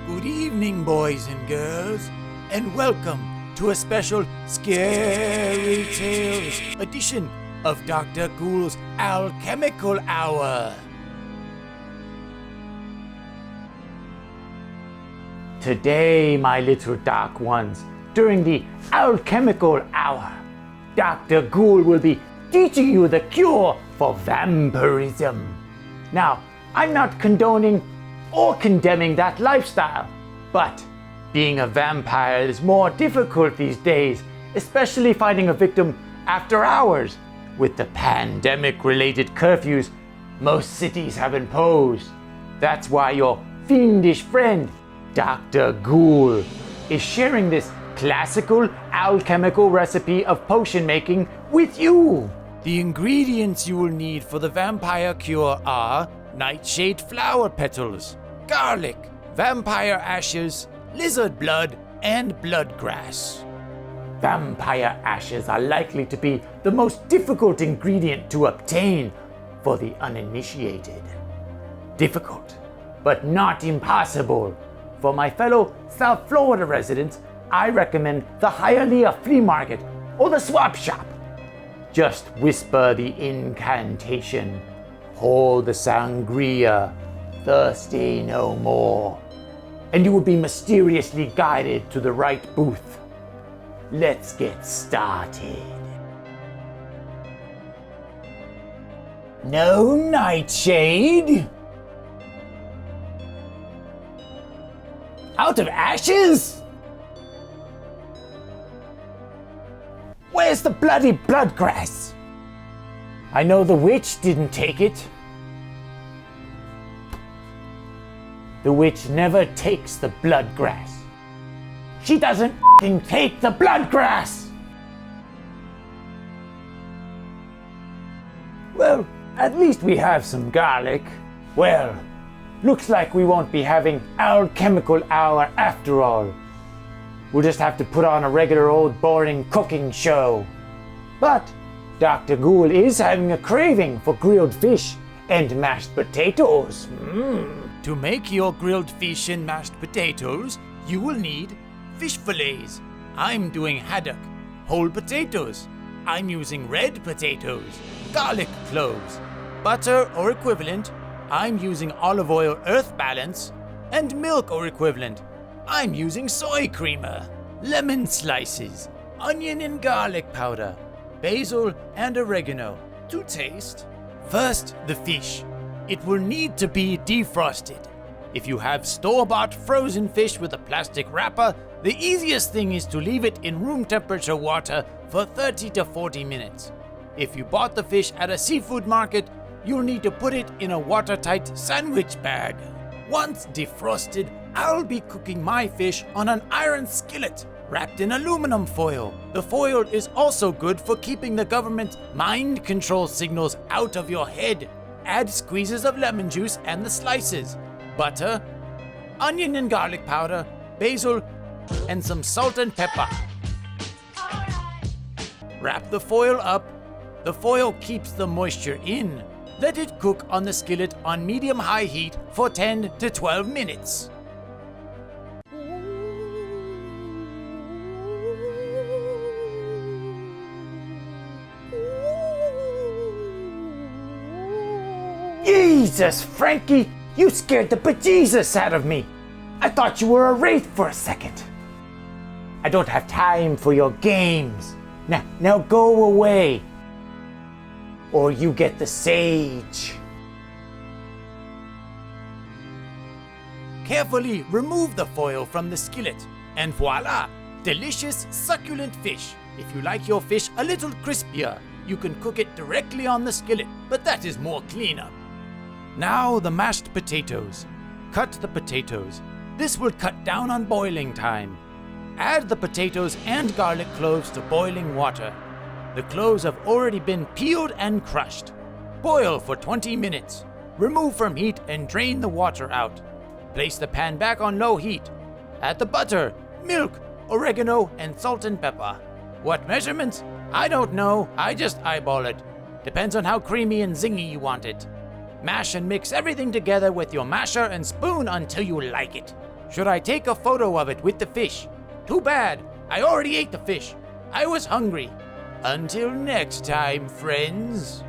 Good evening, boys and girls, and welcome to a special Scary Tales edition of Dr. Ghoul's Alchemical Hour. Today, my little dark ones, during the Alchemical Hour, Dr. Ghoul will be teaching you the cure for vampirism. Now, I'm not condoning or condemning that lifestyle, but being a vampire is more difficult these days, especially finding a victim after hours with the pandemic-related curfews most cities have imposed. That's why your fiendish friend, Dr. Ghoul, is sharing this classical alchemical recipe of potion making with you. The ingredients you will need for the vampire cure are nightshade flower petals, garlic, vampire ashes, lizard blood, and bloodgrass. Vampire ashes are likely to be the most difficult ingredient to obtain for the uninitiated. Difficult, but not impossible. For my fellow South Florida residents, I recommend the Hialeah Flea Market or the Swap Shop. Just whisper the incantation, pour the sangria, thirsty no more, and you will be mysteriously guided to the right booth. Let's get started. No nightshade? Out of ashes? Where's the bloody bloodgrass? I know the witch didn't take it. The witch never takes the bloodgrass. She doesn't f***ing take the bloodgrass! Well, at least we have some garlic. Well, looks like we won't be having Alchemical Hour after all. We'll just have to put on a regular old boring cooking show. But Dr. Ghoul is having a craving for grilled fish and mashed potatoes. To make your grilled fish and mashed potatoes, you will need fish fillets. I'm doing haddock. Whole potatoes. I'm using red potatoes. Garlic cloves. Butter or equivalent. I'm using olive oil earth balance. And milk or equivalent. I'm using soy creamer. Lemon slices. Onion and garlic powder. Basil and oregano to taste. First, the fish. It will need to be defrosted. If you have store-bought frozen fish with a plastic wrapper, the easiest thing is to leave it in room temperature water for 30 to 40 minutes. If you bought the fish at a seafood market, you'll need to put it in a watertight sandwich bag. Once defrosted, I'll be cooking my fish on an iron skillet wrapped in aluminum foil. The foil is also good for keeping the government's mind control signals out of your head. Add squeezes of lemon juice and the slices, butter, onion and garlic powder, basil, and some salt and pepper. Wrap the foil up. The foil keeps the moisture in. Let it cook on the skillet on medium-high heat for 10 to 12 minutes. Jesus, Frankie, you scared the bejesus out of me. I thought you were a wraith for a second. I don't have time for your games. Now go away. Or you get the sage. Carefully remove the foil from the skillet, and voila, delicious succulent fish. If you like your fish a little crispier, you can cook it directly on the skillet, but that is more cleanup. Now the mashed potatoes. Cut the potatoes. This will cut down on boiling time. Add the potatoes and garlic cloves to boiling water. The cloves have already been peeled and crushed. Boil for 20 minutes. Remove from heat and drain the water out. Place the pan back on low heat. Add the butter, milk, oregano, and salt and pepper. What measurements? I don't know. I just eyeball it. Depends on how creamy and zingy you want it. Mash and mix everything together with your masher and spoon until you like it. Should I take a photo of it with the fish? Too bad. I already ate the fish. I was hungry. Until next time, friends.